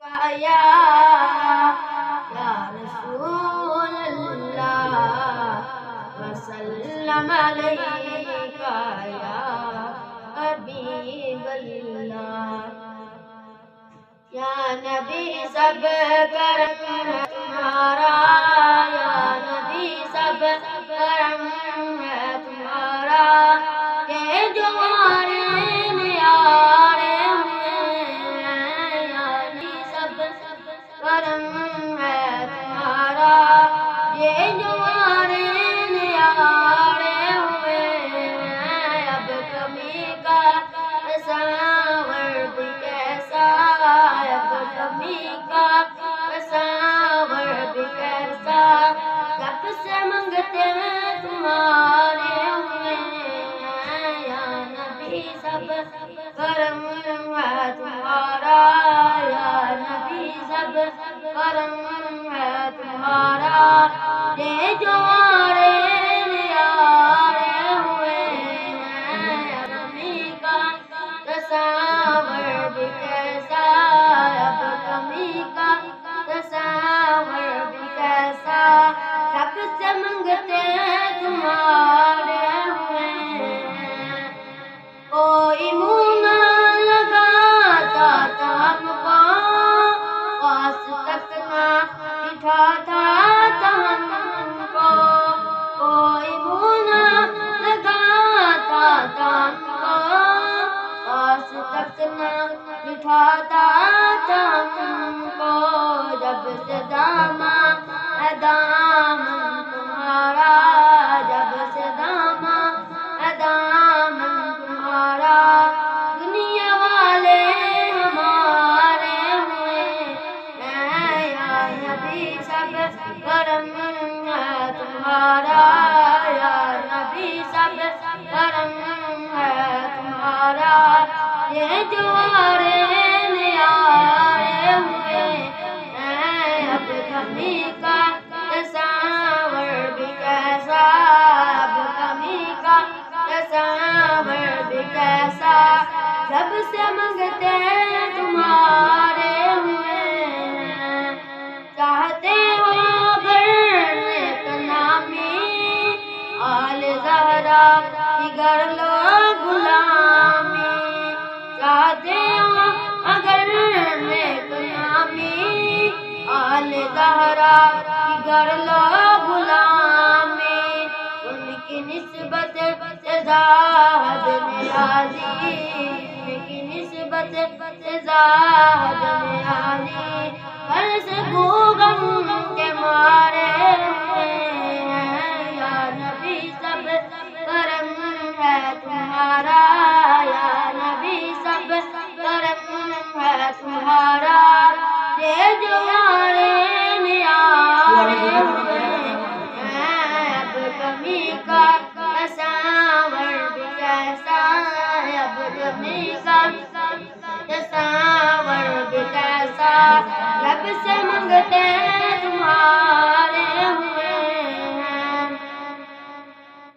یا رسول اللہ وسلم علیکہ یا حبیب اللہ۔ یا نبی سب کرم ہے تمہارا، یا نبی سب کرم ہے تمہارا، یہ جو ہمارے نیارے ہوئے ہیں، یا نبی سب کرم ہے تمہارا، یہ جو ہمارے نیارے ہوئے ہیں۔ اب کمی کا تصور بھی کیسا، اب کمی کا تصور بھی کیسا، جب سے منگتے ہیں تمہارے ہوئے ہیں۔ یا نبی سب کرم ہے تمہارا، یا نبی سب کرم ہے تمہارا، یہ جو ہمارے نیارے ہوئے ہیں۔ اب کمی کا تصور بھی کیسا، اب کمی کا تصور بھی کیسا، جب سے منگتے ہیں تمہارے ہوئے ہیں۔ کوئی منہ نہ لگاتا تھا ہم کو، پاس تک نہ بٹھاتا تھا ہم کو، کوئی منہ نہ لگاتا تھا ہم کو، پاس تک نہ بٹھاتا تھا ہم کو، جب سے دامن ہے دامن تمہارا، جب سے دامن ہے دامن تمہارا، دنیا والے ہمارے ہوئے ہیں۔ یا نبی سب کرم ہے تمہارا، یا نبی سب کرم ہے تمہارا، یہ جو ہمارے نیارے ہوئے ہیں۔ اب کمی کا تصور بھی کیسا، اب کمی کا تصور بھی کیسا، جب سے منگتے ہیں تمہارے ہوئے ہیں۔ چاہتے ہو اگر نیک نامی، آل زہرا کی گر لو غلامی، چاہتے ہو اگر نیک نامی، آل زہرا کی گر لو غلامی، ان کی نسبت سے زاہد نیازی، ان کی نسبت سے زاہد نیازی، گھر سے غم کے مارے ہوئے ہیں۔ یا نبی سب کرم ہے تمہارا، یا نبی سب کرم ہے تمہارا، یہ جو ہمارے نیارے ہوئے ہیں۔ اب کمی کا تصور بھی کیسا، اب کمی کا تصور بھی کیسا، جب سے منگتے